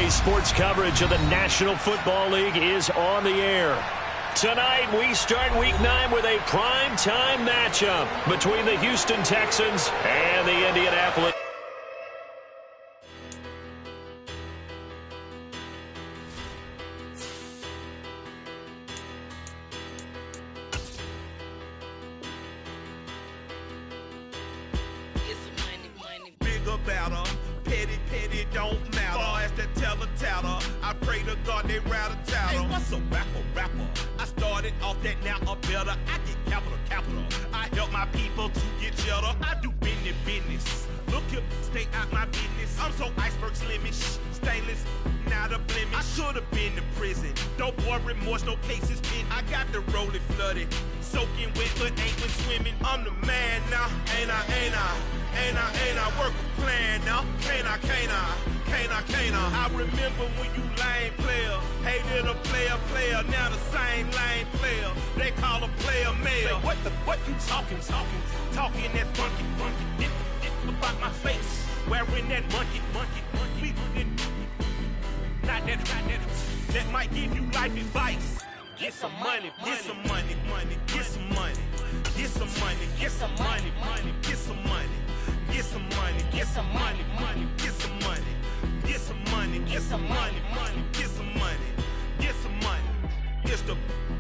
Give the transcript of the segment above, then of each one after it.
EA Sports coverage of the National Football League is on the air. Tonight, we start Week 9 with a prime-time matchup between the Houston Texans and the Indianapolis. Petty don't matter. Far as that teller, I pray to God they rattle tattle. Hey, what's a rapper? I started off that, now I'm better. I get capital. I help my people to get cheddar. I do business. Look here, stay out my business. I'm so iceberg slimish, stainless, not a blemish. I should have been to prison. No boy remorse, no cases pinned. I got the rolling flooded, soaking wet, but ain't been swimming. I'm the man now, ain't I work a plan now. Can't I? I remember when you lame player, hated a player, now the same lame player. They call a player mayor. Say, what you talking that funky, dip about my face, wearing that monkey, not that might give you life advice. Get some money, get some money, get some money, get some money, get some money, get some money. Get some money, get some money, get some money, get some money, get some money, get some money, get some money. It's the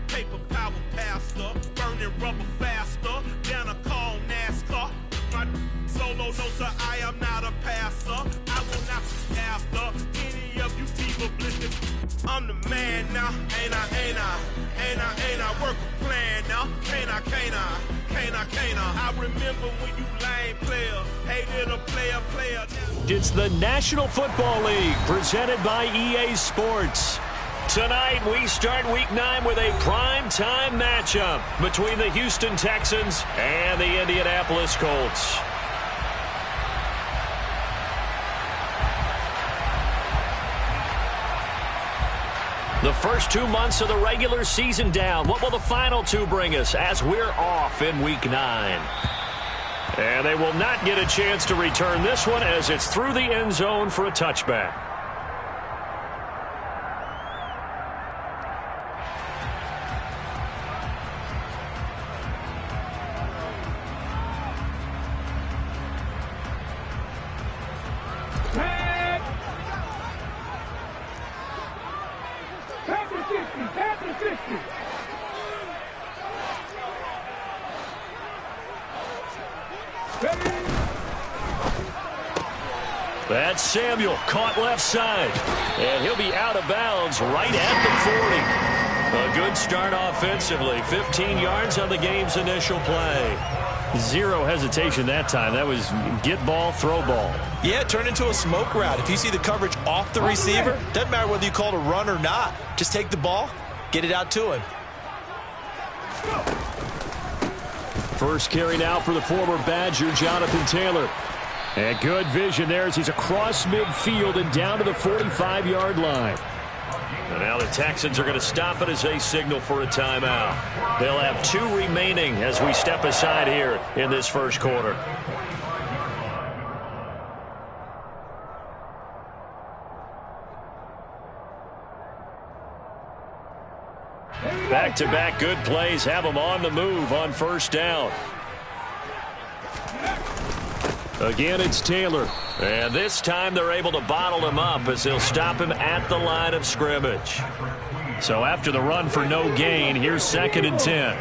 paper power pastor, burning rubber faster, down a call NASCAR. My solo, no sir, I am not a passer. I will not be after any of you people blistered. I'm the man now, ain't I work a plan now. Can't I? I remember when you lame player, hated a player. It's the National Football League presented by EA Sports. Tonight, we start Week 9 with a prime-time matchup between the Houston Texans and the Indianapolis Colts. The first 2 months of the regular season down. What will the final 2 bring us as we're off in Week 9? And they will not get a chance to return this one as it's through the end zone for a touchback. That's Samuel, caught left side. And he'll be out of bounds right at the 40. A good start offensively. 15 yards on the game's initial play. Zero hesitation that time. That was get ball, throw ball. Yeah, it turned into a smoke route. If you see the coverage off the receiver, doesn't matter whether you call it a run or not. Just take the ball, get it out to him. First carry now for the former Badger, Jonathan Taylor. And good vision there as he's across midfield and down to the 45-yard line. And now the Texans are going to stop it as they signal for a timeout. They'll have 2 remaining as we step aside here in this first quarter. Back-to-back good plays have them on the move on first down. Again, it's Taylor. And this time they're able to bottle him up as they'll stop him at the line of scrimmage. So after the run for no gain, here's 2nd and 10.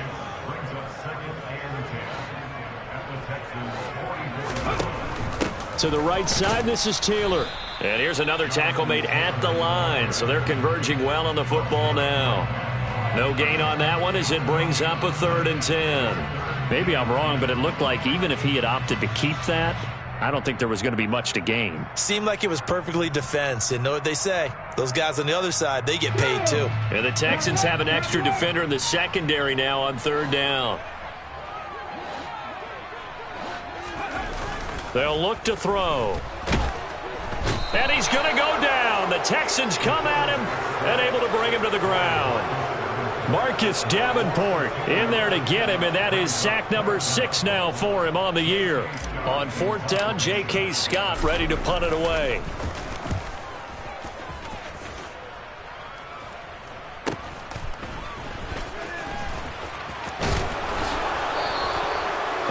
To the right side, this is Taylor. And here's another tackle made at the line. So they're converging well on the football now. No gain on that one as it brings up a 3rd and 10. Maybe I'm wrong, but it looked like even if he had opted to keep that, I don't think there was going to be much to gain. Seemed like it was perfectly defense. And know what they say? Those guys on the other side, they get paid too. And the Texans have an extra defender in the secondary now on 3rd down. They'll look to throw. And he's going to go down. The Texans come at him and able to bring him to the ground. Marcus Davenport in there to get him, and that is sack number 6 now for him on the year. On 4th down, J.K. Scott ready to punt it away.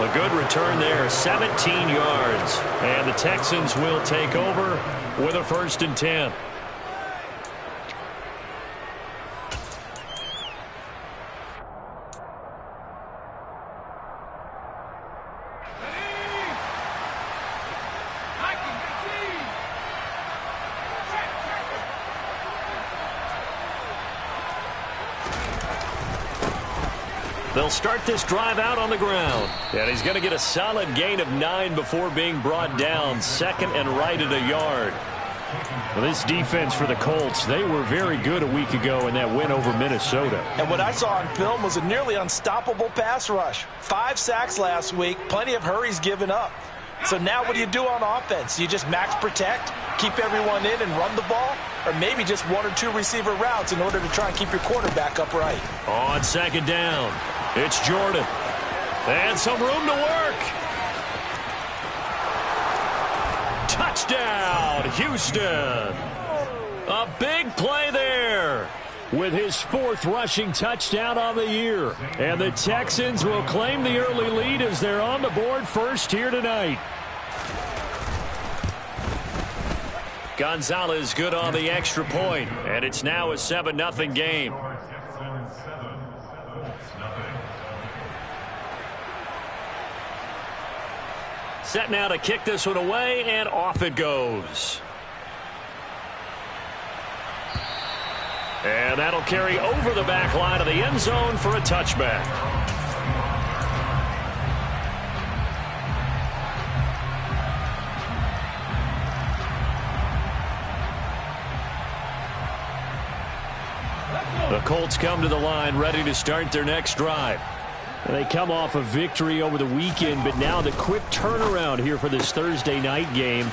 A good return there, 17 yards. And the Texans will take over with a 1st and 10. They'll start this drive out on the ground. And he's going to get a solid gain of 9 before being brought down. 2nd and right at a yard. Well, this defense for the Colts, they were very good a week ago in that win over Minnesota. And what I saw on film was a nearly unstoppable pass rush. 5 sacks last week, plenty of hurries given up. So now what do you do on offense? You just max protect, keep everyone in and run the ball? Or maybe just 1 or 2 receiver routes in order to try and keep your quarterback upright? On 2nd down, it's Jordan. And some room to work. Touchdown, Houston. A big play there with his 4th rushing touchdown on the year. And the Texans will claim the early lead as they're on the board first here tonight. Gonzalez good on the extra point, and it's now a 7-0 game. Set now to kick this one away, and off it goes. And that'll carry over the back line of the end zone for a touchback. The Colts come to the line ready to start their next drive. They come off a victory over the weekend, but now the quick turnaround here for this Thursday night game.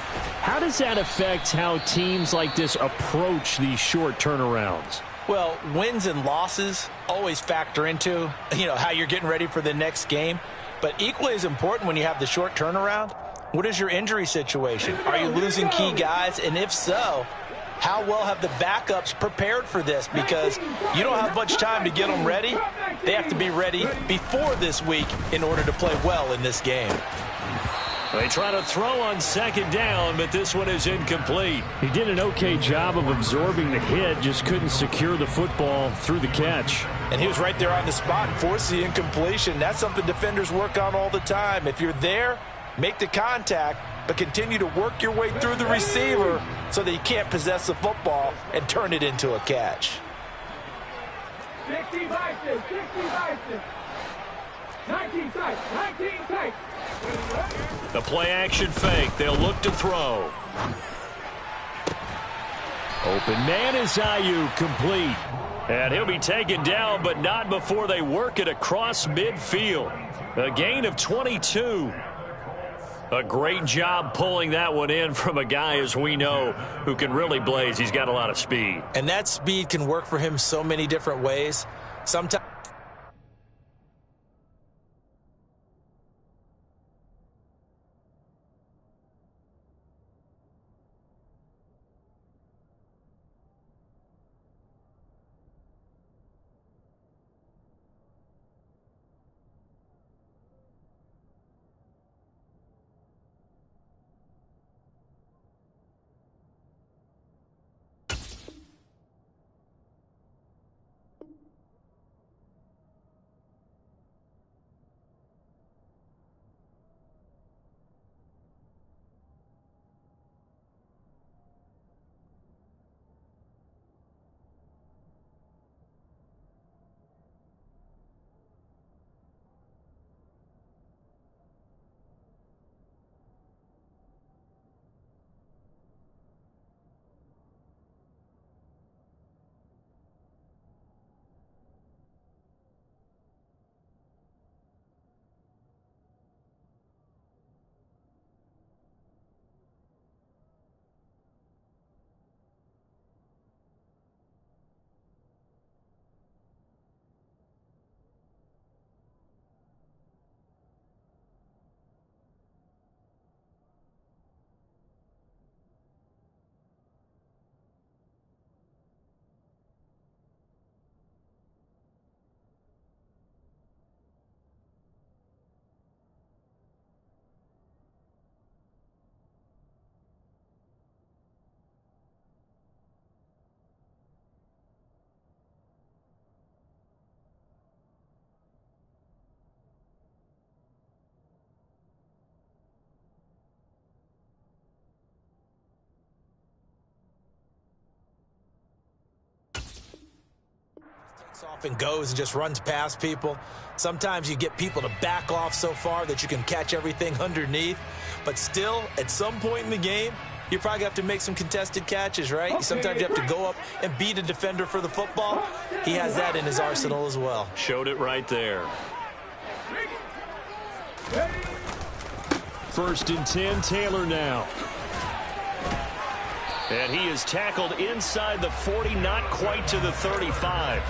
How does that affect how teams like this approach these short turnarounds? Well, wins and losses always factor into, how you're getting ready for the next game. But equally as important when you have the short turnaround, what is your injury situation? Are you losing key guys? And if so, how well have the backups prepared for this? Because you don't have much time to get them ready. They have to be ready before this week in order to play well in this game. They try to throw on 2nd down, but this one is incomplete. He did an okay job of absorbing the hit, just couldn't secure the football through the catch. And he was right there on the spot and forced the incompletion. That's something defenders work on all the time. If you're there, make the contact, but continue to work your way through the receiver so that you can't possess the football and turn it into a catch. 60 vices, 60 vices. 19 tight, 19 tight. The play action fake. They'll look to throw. Open man is Ayuk, complete. And he'll be taken down, but not before they work it across midfield. A gain of 22. A great job pulling that one in from a guy, as we know, who can really blaze. He's got a lot of speed. And that speed can work for him so many different ways. Sometimes often goes and just runs past people. Sometimes you get people to back off so far that you can catch everything underneath. But still, at some point in the game, you probably have to make some contested catches, right? Okay, sometimes you have to go up and beat a defender for the football. He has that in his arsenal as well. Showed it right there. First and 10, Taylor now. And he is tackled inside the 40, not quite to the 35.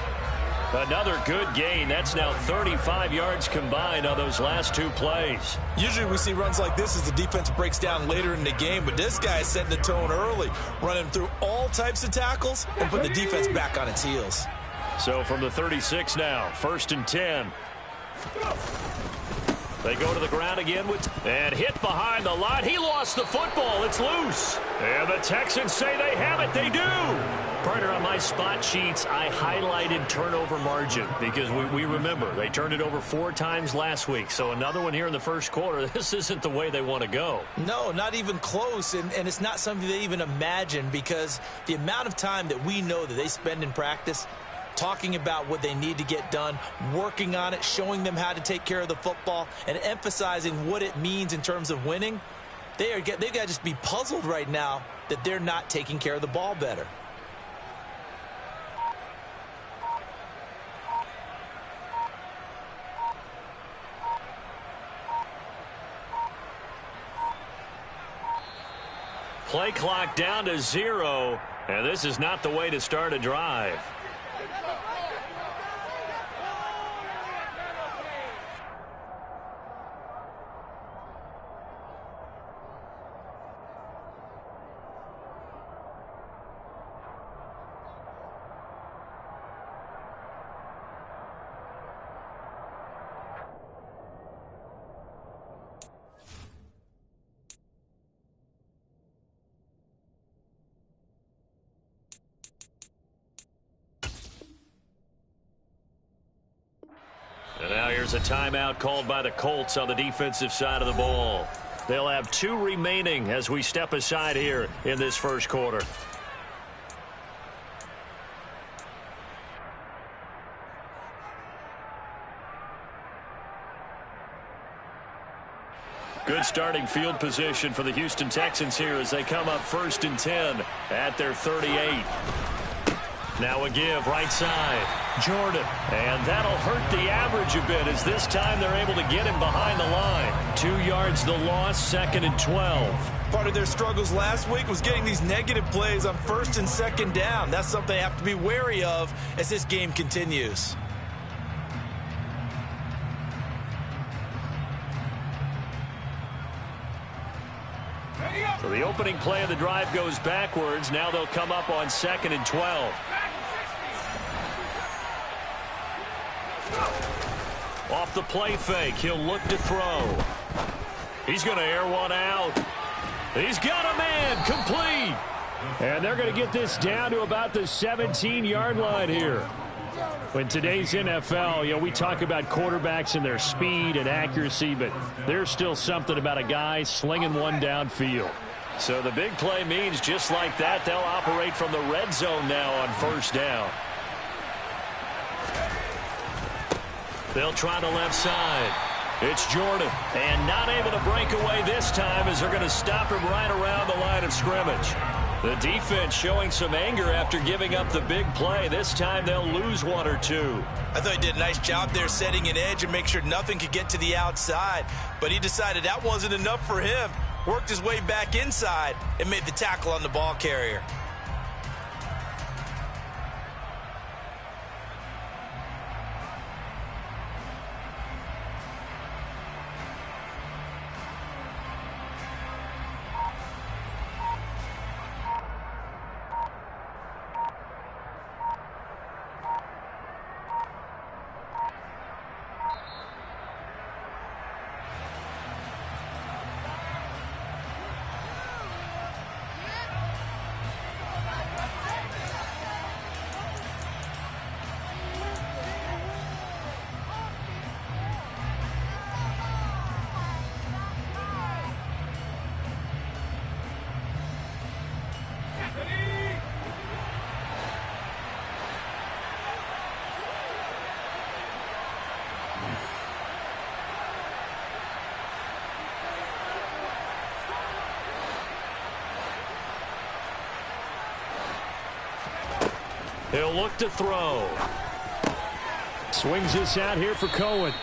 Another good gain. That's now 35 yards combined on those last two plays. Usually we see runs like this as the defense breaks down later in the game, but this guy is setting the tone early, running through all types of tackles and putting the defense back on its heels. So from the 36 now, first and 10. They go to the ground again and hit behind the line. He lost the football. It's loose. And the Texans say they have it. They do. Partner, on my spot sheets, I highlighted turnover margin because we remember they turned it over 4 times last week. So another one here in the first quarter. This isn't the way they want to go. No, not even close. And it's not something they even imagine because the amount of time that we know that they spend in practice talking about what they need to get done, working on it, showing them how to take care of the football, and emphasizing what it means in terms of winning. They've got to just be puzzled right now that they're not taking care of the ball better. Play clock down to 0, and this is not the way to start a drive. And now here's a timeout called by the Colts on the defensive side of the ball. They'll have 2 remaining as we step aside here in this first quarter. Good starting field position for the Houston Texans here as they come up first and 10 at their 38. Now a give right side. Jordan. And that'll hurt the average a bit as this time they're able to get him behind the line. 2 yards the loss, second and 12. Part of their struggles last week was getting these negative plays on first and second down. That's something they have to be wary of as this game continues. So the opening play of the drive goes backwards. Now they'll come up on second and 12. Off the play fake, he'll look to throw. He's going to air one out. He's got a man, complete. And they're going to get this down to about the 17-yard line here. In today's NFL, we talk about quarterbacks and their speed and accuracy, but there's still something about a guy slinging one downfield. So the big play means just like that, they'll operate from the red zone now on first down. They'll try the left side. It's Jordan. And not able to break away this time as they're going to stop him right around the line of scrimmage. The defense showing some anger after giving up the big play. This time they'll lose 1 or 2. I thought he did a nice job there setting an edge and make sure nothing could get to the outside. But he decided that wasn't enough for him. Worked his way back inside and made the tackle on the ball carrier. He'll look to throw. Swings this out here for Cohen.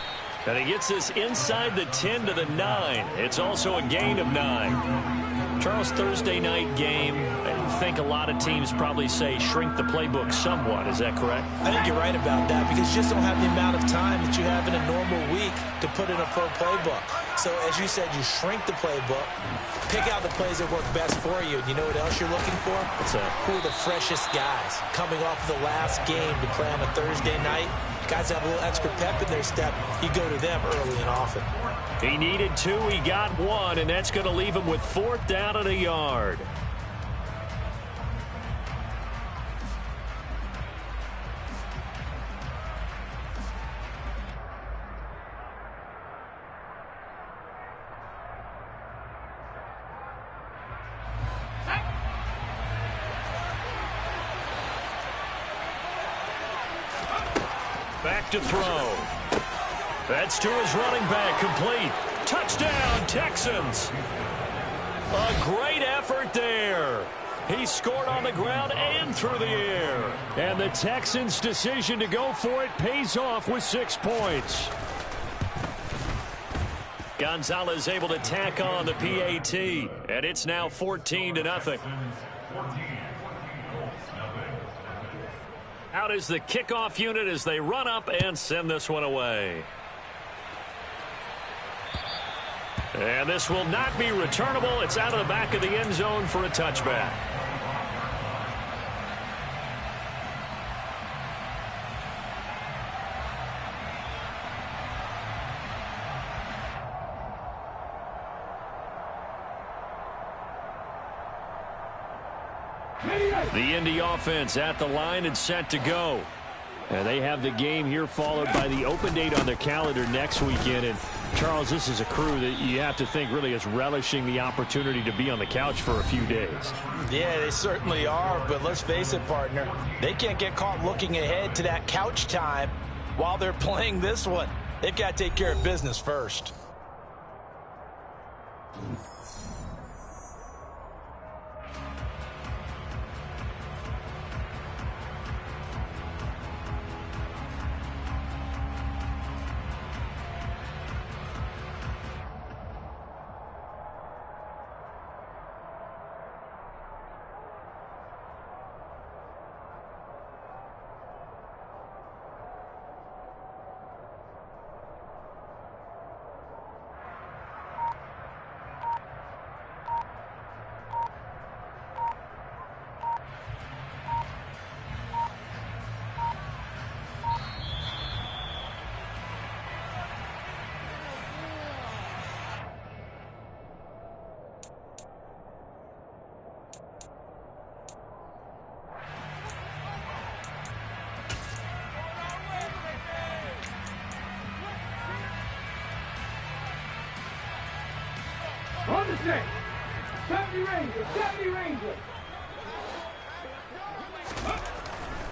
And he gets this inside the 10 to the 9. It's also a gain of 9. Charles, Thursday night game, I think a lot of teams probably say shrink the playbook somewhat. Is that correct? I think you're right about that because you just don't have the amount of time that you have in a normal week to put in a full playbook. So, as you said, you shrink the playbook, pick out the plays that work best for you. And you know what else you're looking for? Who are the freshest guys coming off the last game to play on a Thursday night? Guys have a little extra pep in their step. You go to them early and often. He needed 2. He got 1, and that's going to leave him with 4th down and a yard. Back to throw. That's to his running back, complete. Touchdown, Texans. A great effort there. He scored on the ground and through the air. And the Texans' decision to go for it pays off with 6 points. Gonzalez able to tack on the PAT, and it's now 14-0. Out is the kickoff unit as they run up and send this one away. And this will not be returnable. It's out of the back of the end zone for a touchback. The Indy offense at the line and set to go. And they have the game here followed by the open date on their calendar next weekend. And, Charles, this is a crew that you have to think really is relishing the opportunity to be on the couch for a few days. Yeah, they certainly are. But let's face it, partner, they can't get caught looking ahead to that couch time while they're playing this one. They've got to take care of business first. On the set. 70 Rangers. 70 Rangers.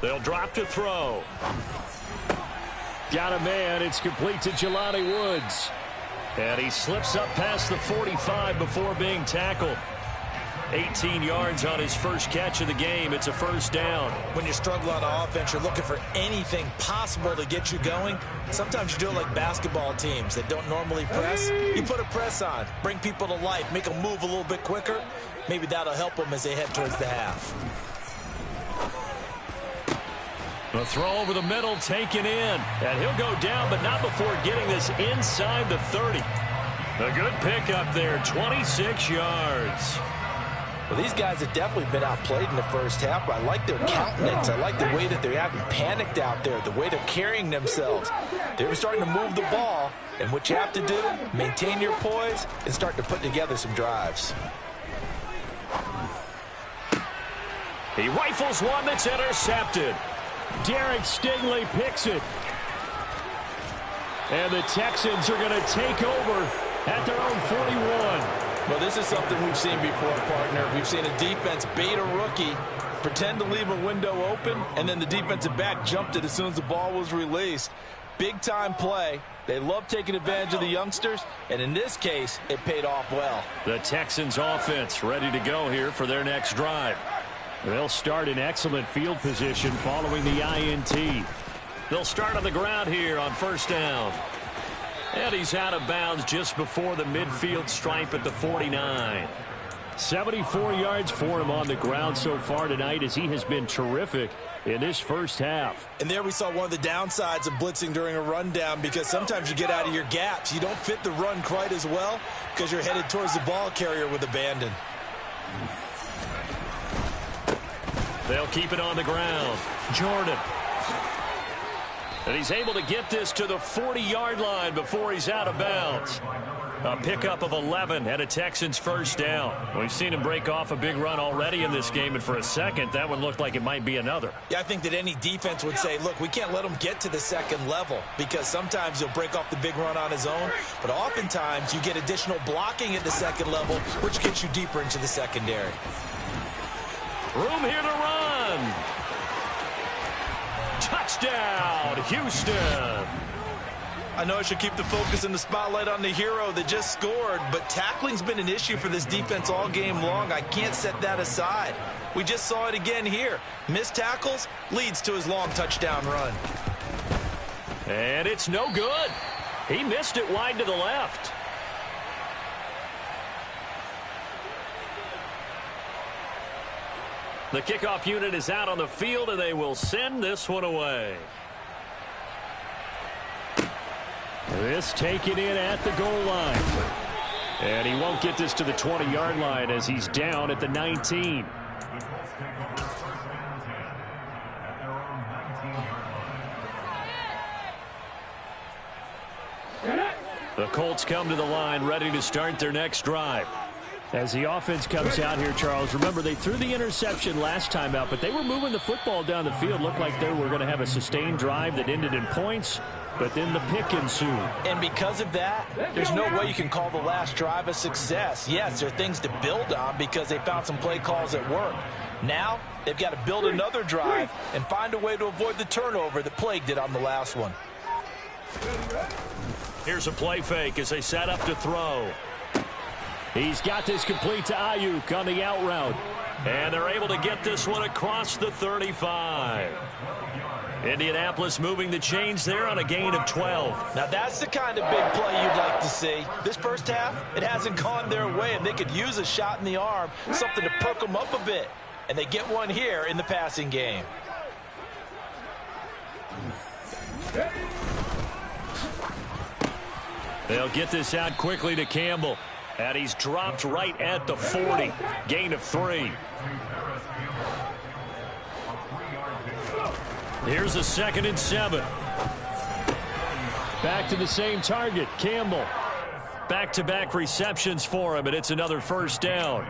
They'll drop to throw. Got a man. It's complete to Jelani Woods. And he slips up past the 45 before being tackled. 18 yards on his first catch of the game. It's a first down. When you struggle on offense, you're looking for anything possible to get you going. Sometimes you do it like basketball teams that don't normally press. You put a press on, bring people to life, make them move a little bit quicker. Maybe that'll help them as they head towards the half. A throw over the middle, taken in. And he'll go down, but not before getting this inside the 30. A good pickup there, 26 yards. Well, these guys have definitely been outplayed in the first half. I like their countenance. I like the way that they haven't panicked out there, the way they're carrying themselves. They're starting to move the ball, and what you have to do, maintain your poise and start to put together some drives. He rifles one that's intercepted. Derek Stingley picks it. And the Texans are going to take over at their own 41. Well, this is something we've seen before, partner. We've seen a defense bait a rookie, pretend to leave a window open, and then the defensive back jumped it as soon as the ball was released. Big-time play. They love taking advantage of the youngsters, and in this case, it paid off well. The Texans offense ready to go here for their next drive. They'll start in excellent field position following the INT. They'll start on the ground here on first down. And he's out of bounds just before the midfield stripe at the 49. 74 yards for him on the ground so far tonight, as he has been terrific in this first half. And there we saw one of the downsides of blitzing during a rundown, because sometimes you get out of your gaps. You don't fit the run quite as well because you're headed towards the ball carrier with abandon. They'll keep it on the ground. Jordan. And he's able to get this to the 40-yard line before he's out of bounds. A pickup of 11 and a Texans first down. We've seen him break off a big run already in this game, and for a second, that one looked like it might be another. Yeah, I think that any defense would say, look, we can't let him get to the second level, because sometimes he'll break off the big run on his own, but oftentimes you get additional blocking at the second level, which gets you deeper into the secondary. Room here to run. Touchdown, Houston. I know I should keep the focus and the spotlight on the hero that just scored, but tackling's been an issue for this defense all game long. I can't set that aside. We just saw it again here. Missed tackles leads to his long touchdown run. And it's no good. He missed it wide to the left. The kickoff unit is out on the field, and they will send this one away. This taken in at the goal line. And he won't get this to the 20-yard line as he's down at the 19. The Colts come to the line ready to start their next drive. As the offense comes out here, Charles, remember they threw the interception last time out, but they were moving the football down the field. Looked like they were going to have a sustained drive that ended in points, but then the pick ensued. And because of that, there's no way you can call the last drive a success. Yes, there are things to build on because they found some play calls that work. Now, they've got to build another drive and find a way to avoid the turnover that plagued it on the last one. Here's a play fake as they set up to throw. He's got this complete to Ayuk on the out route. And they're able to get this one across the 35. Indianapolis moving the chains there on a gain of 12. Now that's the kind of big play you'd like to see. This first half, it hasn't gone their way, and they could use a shot in the arm, something to perk them up a bit. And they get one here in the passing game. They'll get this out quickly to Campbell. And he's dropped right at the 40. Gain of 3. Here's a 2nd and 7. Back to the same target, Campbell. Back-to-back receptions for him, and it's another first down.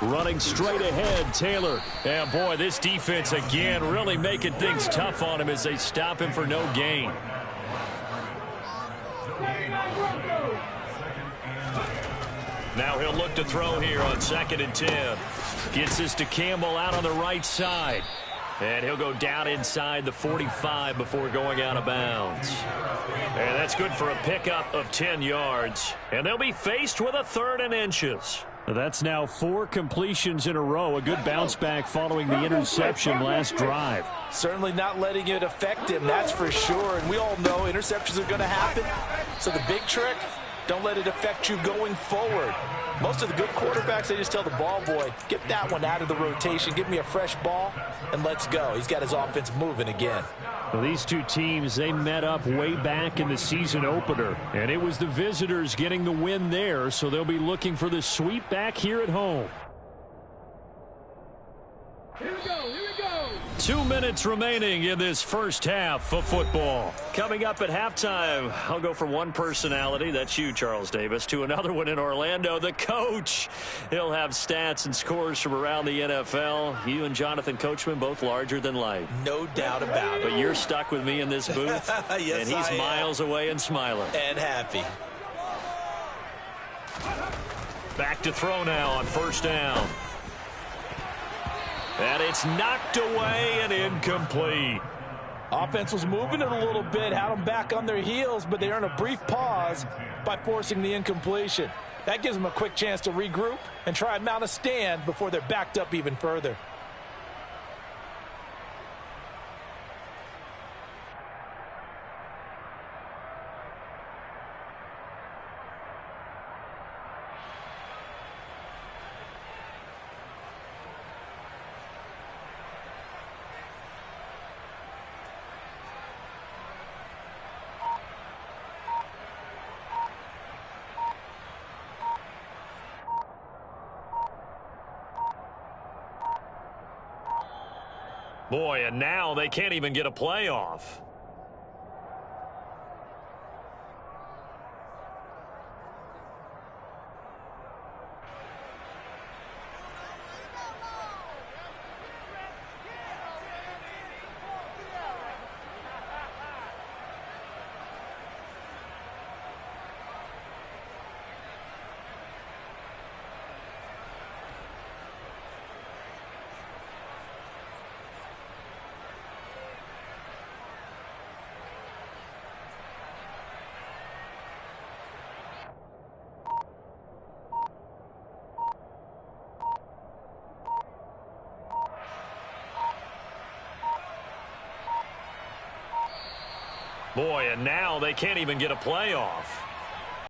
Running straight ahead, Taylor. And boy, this defense again really making things tough on him as they stop him for no gain. Now he'll look to throw here on 2nd and 10. Gets this to Campbell out on the right side. And he'll go down inside the 45 before going out of bounds. And that's good for a pickup of 10 yards. And they'll be faced with a 3rd and inches. That's now 4 completions in a row. A good bounce back following the interception last drive. Certainly not letting it affect him, that's for sure. And we all know interceptions are going to happen. So the big trick, don't let it affect you going forward. Most of the good quarterbacks, they just tell the ball boy, get that one out of the rotation, give me a fresh ball, and let's go. He's got his offense moving again. Well, these two teams, they met up way back in the season opener, and it was the visitors getting the win there, so they'll be looking for the sweep back here at home. Here we go, here we go. 2 minutes remaining in this first half of football. Coming up at halftime, I'll go from one personality, that's you, Charles Davis, to another one in Orlando, the coach. He'll have stats and scores from around the NFL. You and Jonathan Coachman, both larger than life. No doubt about it. But you're stuck with me in this booth, yes, and he's miles away and smiling. And happy. Back to throw now on first down. And it's knocked away and incomplete. Offense was moving it a little bit, had them back on their heels, but they earned a brief pause by forcing the incompletion. That gives them a quick chance to regroup and try and mount a stand before they're backed up even further. Boy, and now they can't even get a playoff. Boy, and now they can't even get a playoff.